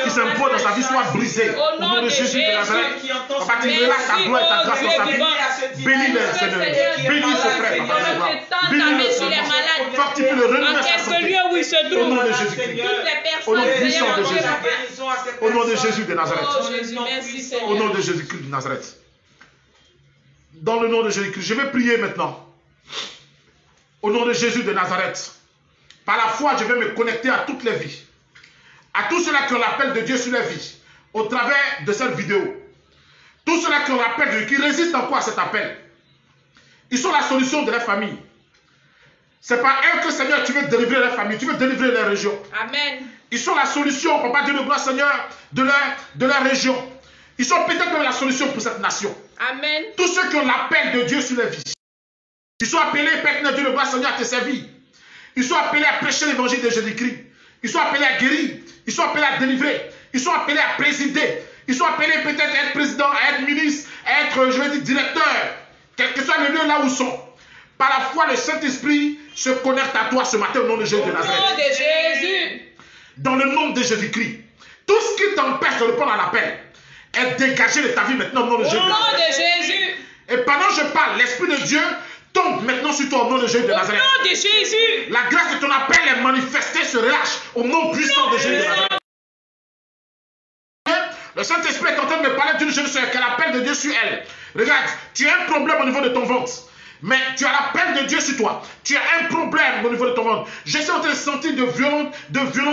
qui s'impose dans sa vie soit brisée au nom de Jésus de Nazareth. Papa, tu relâches ta gloire et ta grâce dans sa vie. Bénis-le, Seigneur. Bénis ce frère, Papa Dieu. Bénis-le, Seigneur. Fortifie-le, renouvelle sa santé. Au nom de Jésus-Christ. Au nom puissant de Jésus. Au nom de Jésus de Nazareth. Au nom de Jésus-Christ de Nazareth. Dans le nom de Jésus-Christ, je vais prier maintenant. Au nom de Jésus de Nazareth. Par la foi, je vais me connecter à toutes les vies. À tous ceux-là qui ont l'appel de Dieu sur les vies. Au travers de cette vidéo. Tous ceux-là qui ont l'appel de Dieu, qui résistent encore à cet appel. Ils sont la solution de leur famille. C'est par eux que, Seigneur, tu veux délivrer leur famille, tu veux délivrer les régions. Amen. Ils sont la solution, Papa Dieu de gloire, Seigneur, de leur région. Ils sont peut-être même la solution pour cette nation. Amen. Tous ceux qui ont l'appel de Dieu sur les vies. Ils sont appelés, Père Dieu de gloire, Seigneur, à te servir. Ils sont appelés à prêcher l'évangile de Jésus-Christ. Ils sont appelés à guérir. Ils sont appelés à délivrer. Ils sont appelés à présider. Ils sont appelés peut-être à être président, à être ministre, à être, je vais dire, directeur. Quel que soit le lieu là où ils sont. Par la foi, le Saint-Esprit se connecte à toi ce matin au nom de Jésus de Nazareth. Au nom de Jésus. Dans le nom de Jésus-Christ. Tout ce qui t'empêche de répondre à l'appel est dégagé de ta vie maintenant au nom de Jésus. Au nom de Jésus. Et pendant que je parle, l'Esprit de Dieu tombe maintenant sur toi au nom de Jésus de Nazareth. Au nom de Jésus. La grâce de ton appel est manifestée, se relâche au nom puissant de Jésus de Nazareth. Le Saint-Esprit est en train de me parler d'une jeune soeur qui a l'appel de Dieu sur elle. Regarde, tu as un problème au niveau de ton ventre. Mais tu as l'appel de Dieu sur toi. Tu as un problème au niveau de ton ventre. Je suis en train de sentir de violentes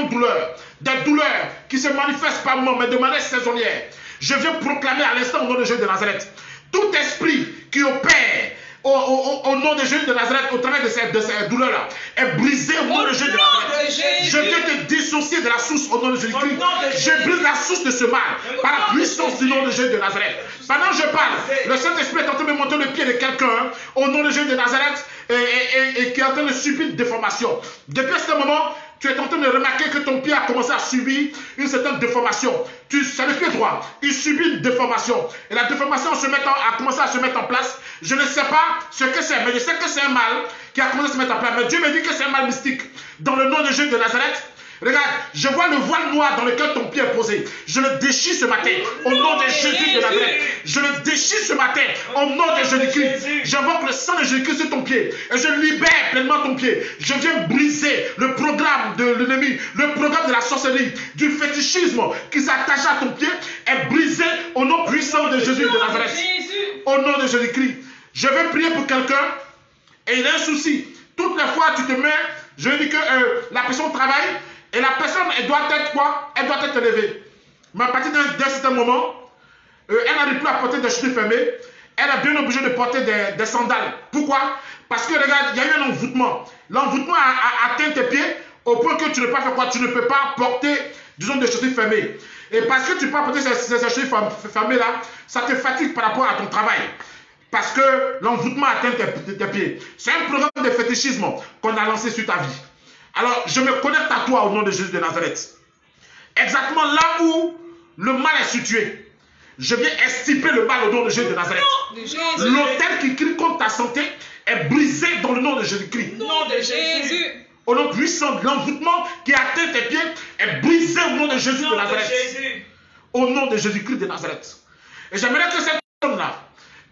douleurs. Des douleurs qui se manifestent par moments, mais de manière saisonnière. Je viens proclamer à l'instant au nom de Jésus de Nazareth. Tout esprit qui opère au nom de Jésus de Nazareth, au travers de ces douleurs-là, est brisé au nom de Jésus de Nazareth. Je viens te dissocier de la source au nom de Jésus-Christ. Je brise la source de ce mal par la puissance du nom de Jésus de Nazareth. Pendant que je parle, le Saint-Esprit est en train de monter le pied de quelqu'un au nom de Jésus de Nazareth et qui est en train de subir une déformation. Depuis ce moment, tu es en train de remarquer que ton pied a commencé à subir une certaine déformation. C'est le pied droit. Il subit une déformation. Et la déformation a commencé à se mettre en place. Je ne sais pas ce que c'est, mais je sais que c'est un mal qui a commencé à se mettre en place. Mais Dieu me dit que c'est un mal mystique. Dans le nom de Jésus de Nazareth, regarde, je vois le voile noir dans lequel ton pied est posé. Je le déchire ce matin au nom de Jésus de Nazareth. Je le déchire ce matin au nom de Jésus-Christ. J'invoque le sang de Jésus-Christ sur ton pied et je libère pleinement ton pied. Je viens briser le programme de l'ennemi, le programme de la sorcellerie, du fétichisme qui s'attache à ton pied est brisé au nom puissant de Jésus de Nazareth. Au nom de Jésus-Christ. Je vais prier pour quelqu'un et il a un souci. Toutes les fois tu te mets, je dis que la personne travaille. Et la personne, elle doit être quoi? Elle doit être élevée. Mais à partir d'un certain moment, elle n'arrive plus à porter des chaussures fermées. Elle est bien obligée de porter des sandales. Pourquoi? Parce que regarde, il y a eu un envoûtement. L'envoûtement a atteint tes pieds au point que tu ne peux pas faire quoi? Tu ne peux pas porter, disons, des chaussures fermées. Et parce que tu ne peux pas porter ces chaussures fermées là, ça te fatigue par rapport à ton travail. Parce que l'envoûtement atteint tes pieds. C'est un programme de fétichisme qu'on a lancé sur ta vie. Alors, je me connecte à toi au nom de Jésus de Nazareth. Exactement là où le mal est situé. Je viens extirper le mal au nom de Jésus de Nazareth. L'autel qui crie contre ta santé est brisé dans le nom de Jésus-Christ. Au nom de Jésus. Au nom puissant de l'envoûtement qui atteint tes pieds est brisé au nom de Jésus de Nazareth. Au nom de Jésus-Christ de Nazareth. Et j'aimerais que cette personne-là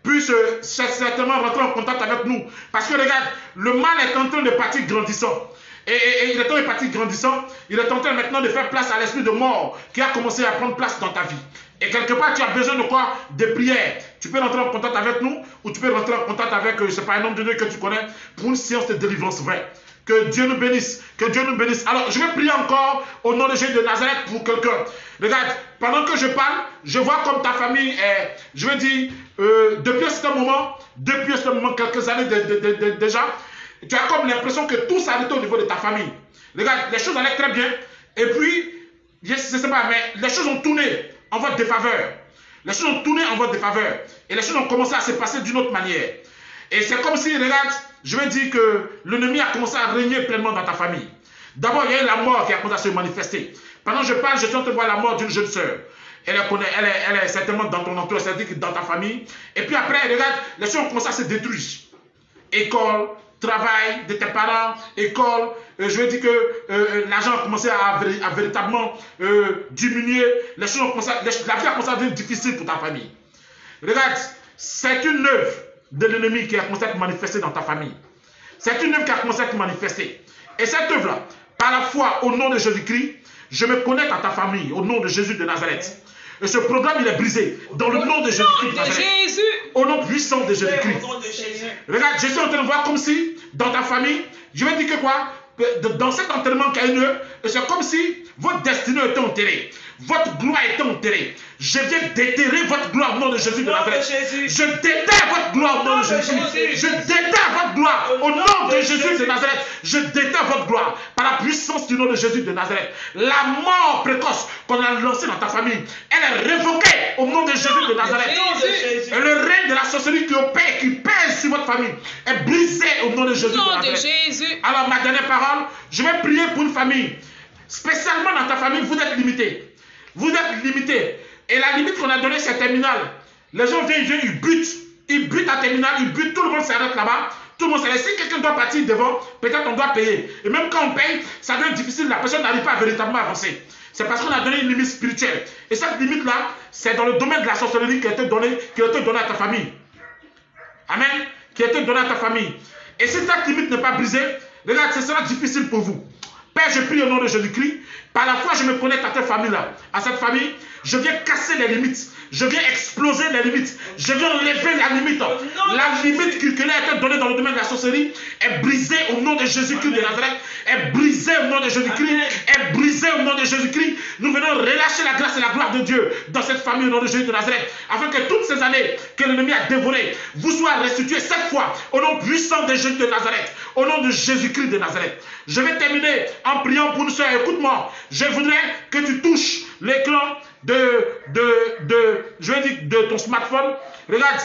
puisse certainement rentrer en contact avec nous. Parce que regarde, le mal est en train de partir grandissant. Et il est en train de partir grandissant. Il est en train maintenant de faire place à l'esprit de mort qui a commencé à prendre place dans ta vie. Et quelque part, tu as besoin de quoi? Des prières. Tu peux rentrer en contact avec nous ou tu peux rentrer en contact avec, je ne sais pas, un homme de Dieu que tu connais pour une séance de délivrance vraie. Que Dieu nous bénisse. Que Dieu nous bénisse. Alors, je vais prier encore au nom de Jésus de Nazareth pour quelqu'un. Regarde, pendant que je parle, je vois comme ta famille est, je veux dire, depuis ce moment, quelques années déjà, tu as comme l'impression que tout s'arrête au niveau de ta famille. Regarde, les choses allaient très bien. Et puis, je ne sais pas, mais les choses ont tourné en votre défaveur. Les choses ont tourné en votre défaveur. Et les choses ont commencé à se passer d'une autre manière. Et c'est comme si, regarde, je vais dire que l'ennemi a commencé à régner pleinement dans ta famille. D'abord, il y a eu la mort qui a commencé à se manifester. Pendant que je parle, je suis en train de voir la mort d'une jeune sœur. Elle est certainement dans ton entourage, c'est-à-dire dans ta famille. Et puis après, regarde, les choses ont commencé à se détruire. École, travail de tes parents, école, je veux dire que l'argent a commencé à véritablement diminuer. Les choses ont commencé la vie a commencé à devenir difficile pour ta famille. Regarde, c'est une œuvre de l'ennemi qui a commencé à te manifester dans ta famille. C'est une œuvre qui a commencé à te manifester. Et cette œuvre-là, par la foi au nom de Jésus-Christ, je me connecte à ta famille au nom de Jésus de Nazareth. Et ce programme, il est brisé dans le nom de Jésus-Christ de Nazareth. Au nom puissant de Jésus-Christ. Regarde, je suis en train de voir comme si, dans ta famille, je vais dire que quoi? Dans cet enterrement qu'il y a une œuvre, c'est comme si votre destinée était enterrée. Votre gloire était enterrée. Je viens déterrer votre gloire au nom de Jésus de Nazareth. Je déterre votre gloire au nom de Jésus. Je déterre votre gloire au nom de Jésus de Nazareth. Je déterre votre gloire par la puissance du nom de Jésus de Nazareth. La mort précoce qu'on a lancée dans ta famille, elle est révoquée au nom de Jésus de Nazareth. Et le règne de la sorcellerie qui opère, qui pèse sur votre famille, est brisé au nom de Jésus de Nazareth. Alors ma dernière parole, je vais prier pour une famille. Spécialement dans ta famille, vous êtes limité. Vous êtes limité. Et la limite qu'on a donnée, c'est terminal. Les gens viennent, ils butent. Ils butent à terminal, ils butent, tout le monde s'arrête là-bas. Tout le monde s'arrête. Si quelqu'un doit partir devant, peut-être on doit payer. Et même quand on paye, ça devient difficile. La personne n'arrive pas à véritablement avancer. C'est parce qu'on a donné une limite spirituelle. Et cette limite-là, c'est dans le domaine de la sorcellerie qui a été donnée à ta famille. Amen. Qui a été donnée à ta famille. Et si cette limite n'est pas brisée, regarde, ce sera difficile pour vous. Père, je prie au nom de Jésus-Christ. Par la foi, je me connecte à cette famille-là. À cette famille, je viens casser les limites. Je viens exploser les limites. Je viens lever la limite. La limite qui a été donnée dans le domaine de la sorcellerie est brisée au nom de Jésus-Christ de Nazareth. Est brisée au nom de Jésus-Christ. Est brisée au nom de Jésus-Christ. Nous venons relâcher la grâce et la gloire de Dieu dans cette famille au nom de Jésus de Nazareth. Afin que toutes ces années que l'ennemi a dévorées vous soient restituées cette fois au nom puissant de Jésus de Nazareth. Au nom de Jésus-Christ de Nazareth. Je vais terminer en priant pour une soeur. Écoute-moi. Je voudrais que tu touches l'écran de ton smartphone. Regarde,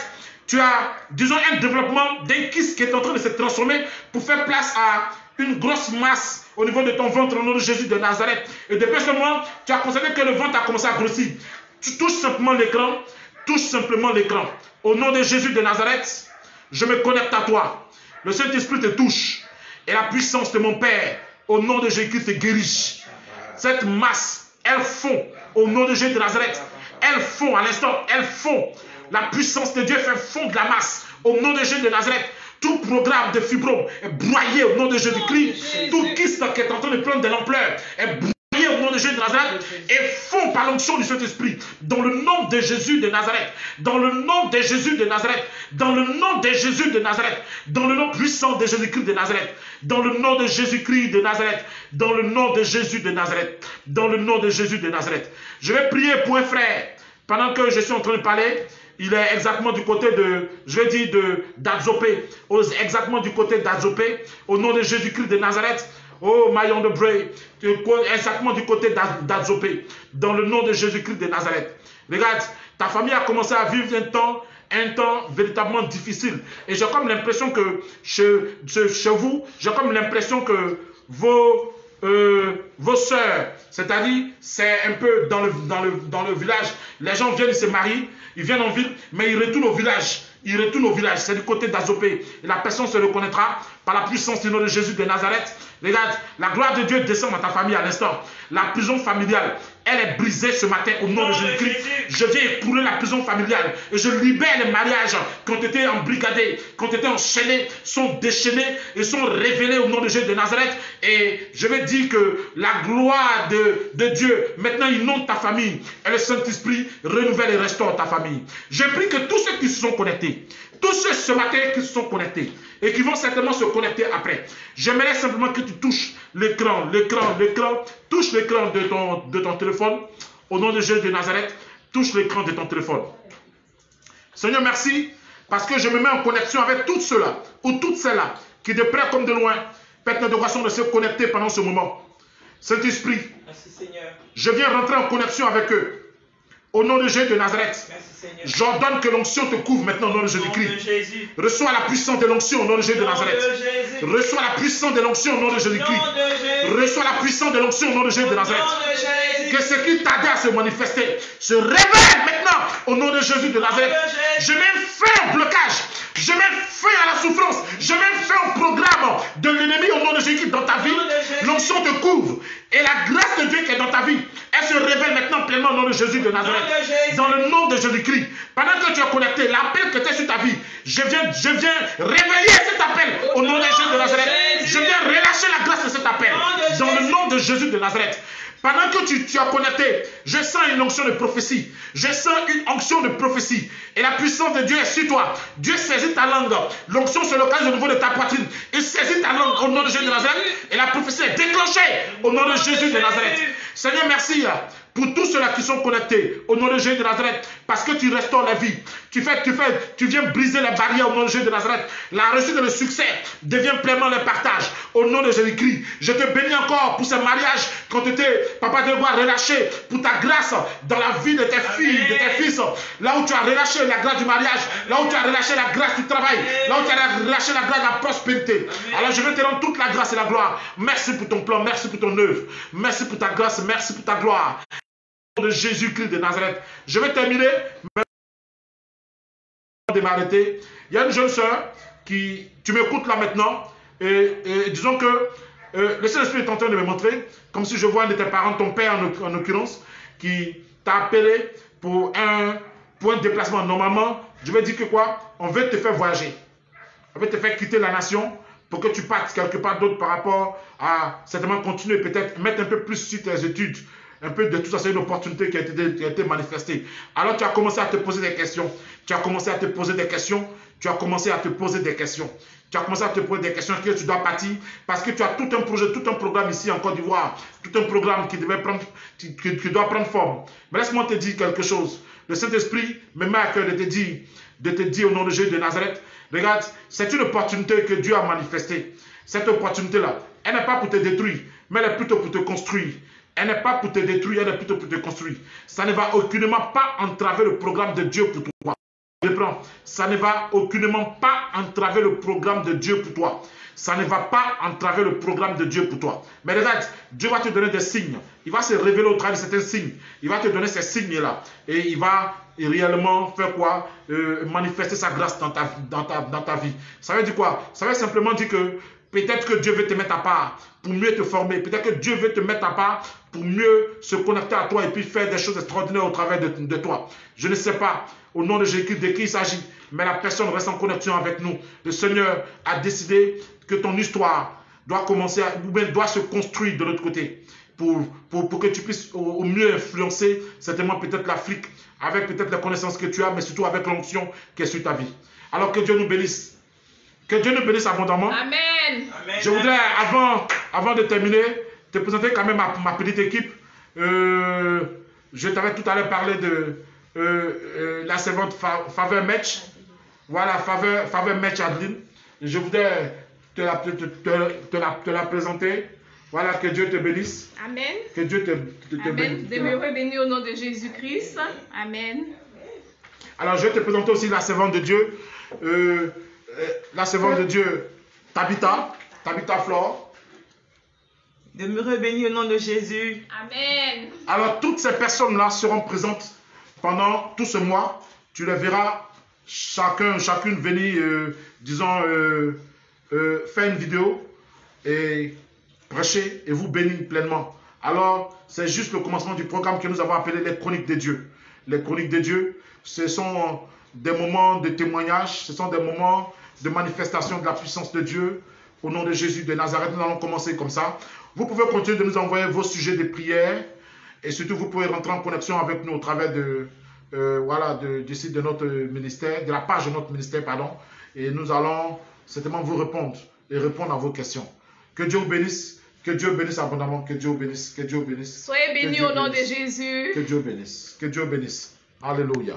tu as, disons, un développement d'un kyste qui est en train de se transformer pour faire place à une grosse masse au niveau de ton ventre au nom de Jésus de Nazareth. Et depuis ce moment, tu as constaté que le ventre a commencé à grossir. Tu touches simplement l'écran. Touche simplement l'écran. Au nom de Jésus de Nazareth, je me connecte à toi. Le Saint-Esprit te touche. Et la puissance de mon Père, au nom de Jésus, te guérit. Cette masse, elle fond au nom de Jésus de Nazareth. Elle fond à l'instant, elle fond. La puissance de Dieu fait fondre la masse au nom de Jésus de Nazareth. Tout programme de fibrome est broyé au nom de Jésus-Christ. Tout kyste qui est en train de prendre de l'ampleur est broyé au nom de Jésus de Nazareth et fond par l'onction du Saint-Esprit. Dans le nom de Jésus de Nazareth. Dans le nom de Jésus de Nazareth. Dans le nom de Jésus de Nazareth. Dans le nom puissant de Jésus-Christ de Nazareth. Dans le nom de Jésus-Christ de Nazareth. Dans le nom de Jésus de Nazareth. Dans le nom de Jésus de Nazareth. Je vais prier pour un frère. Pendant que je suis en train de parler, il est exactement du côté de, je vais dire, d'Adzopé. Exactement du côté d'Adzopé. Au nom de Jésus-Christ de Nazareth. Oh, Mayon de Bray. Exactement du côté d'Adzopé. Dans le nom de Jésus-Christ de Nazareth. Regarde, ta famille a commencé à vivre un temps véritablement difficile. Et j'ai comme l'impression que chez vous, j'ai comme l'impression que vos sœurs, c'est-à-dire, c'est un peu dans le village, les gens viennent, ils se marient, ils viennent en ville, mais ils retournent au village. Ils retournent au village, c'est du côté d'Azopé. Et la personne se reconnaîtra par la puissance du nom de Jésus de Nazareth. Regarde, la gloire de Dieu descend dans ta famille à l'instant. La prison familiale, elle est brisée ce matin au nom de Jésus-Christ. Je viens épouler la prison familiale et je libère les mariages qui ont été embrigadés, qui ont été enchaînés, sont déchaînés et sont révélés au nom de Jésus de Nazareth. Et je vais dire que la gloire de Dieu maintenant inonde ta famille et le Saint-Esprit renouvelle et restaure ta famille. Je prie que tous ceux qui se sont connectés, tous ceux ce matin qui se sont connectés et qui vont certainement se connecter après, j'aimerais simplement que tu touches l'écran, touche l'écran de ton téléphone, au nom de Jésus de Nazareth, touche l'écran de ton téléphone. Seigneur, merci, parce que je me mets en connexion avec tous ceux-là, ou toutes celles-là, qui de près comme de loin, permettent de façon de se connecter pendant ce moment. Saint-Esprit, je viens rentrer en connexion avec eux. Au nom de Jésus de Nazareth, Merci, Seigneur. j'ordonne que l'onction te couvre maintenant au nom de Au nom de Jésus-Christ. Jésus. Reçois la puissance de l'onction au nom de Jésus de Au nom Nazareth. de Jésus. Reçois la puissance de l'onction au nom de Au nom Jésus-Christ. de Jésus. Reçois la puissance de l'onction au nom de Jésus Au de nom Nazareth. de Jésus. Que ce qui tardait à se manifester se révèle maintenant au nom de Jésus de Nazareth. Je mets fin au blocage. Je mets fin à la souffrance. Je mets fin au programme de l'ennemi au nom de Jésus dans ta vie. L'onction te couvre. Et la grâce de Dieu qui est dans ta vie, elle se révèle maintenant pleinement au nom de Jésus de Nazareth. Dans le nom de Jésus-Christ. Pendant que tu es connecté, l'appel que tu es sur ta vie, je viens réveiller cet appel au nom de Jésus de Nazareth. Je viens relâcher la grâce de cet appel dans le nom de Jésus de Nazareth. Pendant que tu es connecté, je sens une onction de prophétie. Je sens une onction de prophétie. Et la puissance de Dieu est sur toi. Dieu saisit ta langue. L'onction se localise au niveau de ta poitrine. Il saisit ta langue au nom de Jésus de Nazareth. Et la prophétie est déclenchée au nom de Jésus de Nazareth. Seigneur, merci pour tous ceux-là qui sont connectés au nom de Jésus de Nazareth. Parce que tu restaures la vie. Tu viens briser les barrières au nom de Jésus de Nazareth. La réussite et le succès devient pleinement le partage au nom de Jésus-Christ. Je te bénis encore pour ce mariage quand tu étais, Papa Dieu, relâché pour ta grâce dans la vie de tes filles, de tes fils. Là où tu as relâché la grâce du mariage, là où tu as relâché la grâce du travail, là où tu as relâché la grâce de la prospérité. Alors je vais te rendre toute la grâce et la gloire. Merci pour ton plan, merci pour ton œuvre. Merci pour ta grâce, merci pour ta gloire. Au nom de Jésus-Christ de Nazareth. Je vais terminer. De m'arrêter. Il y a une jeune soeur qui, tu m'écoutes là maintenant, et disons que le Saint-Esprit est en train de me montrer, comme si je vois un de tes parents, ton père en l'occurrence, qui t'a appelé pour un déplacement. Normalement, je vais dire que quoi? On veut te faire voyager. On veut te faire quitter la nation pour que tu partes quelque part d'autre par rapport à certainement continuer, peut-être mettre un peu plus sur tes études. Un peu de tout ça, c'est une opportunité qui a été manifestée. Alors tu as commencé à te poser des questions. Tu as commencé à te poser des questions. Tu as commencé à te poser des questions. Tu as commencé à te poser des questions que tu dois partir parce que tu as tout un projet, tout un programme ici en Côte d'Ivoire. Tout un programme qui doit prendre forme. Mais laisse-moi te dire quelque chose. Le Saint-Esprit me met à cœur de te dire au nom de Jésus de Nazareth, regarde, c'est une opportunité que Dieu a manifestée. Cette opportunité-là, elle n'est pas pour te détruire, mais elle est plutôt pour te construire. Elle n'est pas pour te détruire, elle est plutôt pour te construire. Ça ne va aucunement pas entraver le programme de Dieu pour toi. Je reprends. Ça ne va aucunement pas entraver le programme de Dieu pour toi. Ça ne va pas entraver le programme de Dieu pour toi. Mais regarde, Dieu va te donner des signes. Il va se révéler au travers de certains signes. Il va te donner ces signes-là. Et il va réellement faire quoi? Manifester sa grâce dans ta vie. Ça veut dire quoi? Ça veut simplement dire que peut-être que Dieu veut te mettre à part pour mieux te former. Peut-être que Dieu veut te mettre à part pour mieux se connecter à toi et puis faire des choses extraordinaires au travers de toi. Je ne sais pas au nom de Jésus de qui il s'agit, mais la personne reste en connexion avec nous. Le Seigneur a décidé que ton histoire doit commencer, ou bien doit se construire de l'autre côté pour que tu puisses au mieux influencer certainement peut-être l'Afrique avec peut-être les connaissances que tu as, mais surtout avec l'onction qui est sur ta vie. Alors que Dieu nous bénisse. Que Dieu nous bénisse abondamment. Amen. Je voudrais, avant de terminer, te présenter quand même ma petite équipe. Je t'avais tout à l'heure parlé de la servante Faveur Match. Voilà, Faveur Match Adeline. Je voudrais te la présenter. Voilà, que Dieu te bénisse. Amen. Que Dieu te Amen. bénisse. Demeurez bénis au nom de Jésus-Christ. Amen. Alors, je vais te présenter aussi la servante de Dieu. La servante de Dieu, Tabitha Flore. Demeurez bénis au nom de Jésus. Amen. Alors, toutes ces personnes-là seront présentes pendant tout ce mois. Tu les verras chacune venir, faire une vidéo et prêcher et vous bénir pleinement. Alors, c'est juste le commencement du programme que nous avons appelé les Chroniques de Dieu. Les Chroniques de Dieu, ce sont des moments de témoignage, ce sont des moments de manifestation de la puissance de Dieu. Au nom de Jésus de Nazareth, nous allons commencer comme ça. Vous pouvez continuer de nous envoyer vos sujets de prière et surtout vous pouvez rentrer en connexion avec nous au travers du site de notre ministère, de la page de notre ministère, pardon. Et nous allons certainement vous répondre et répondre à vos questions. Que Dieu vous bénisse, que Dieu bénisse abondamment, que Dieu vous bénisse, que Dieu vous bénisse. Soyez bénis au nom de Jésus. Que Dieu bénisse, que Dieu bénisse. Alléluia.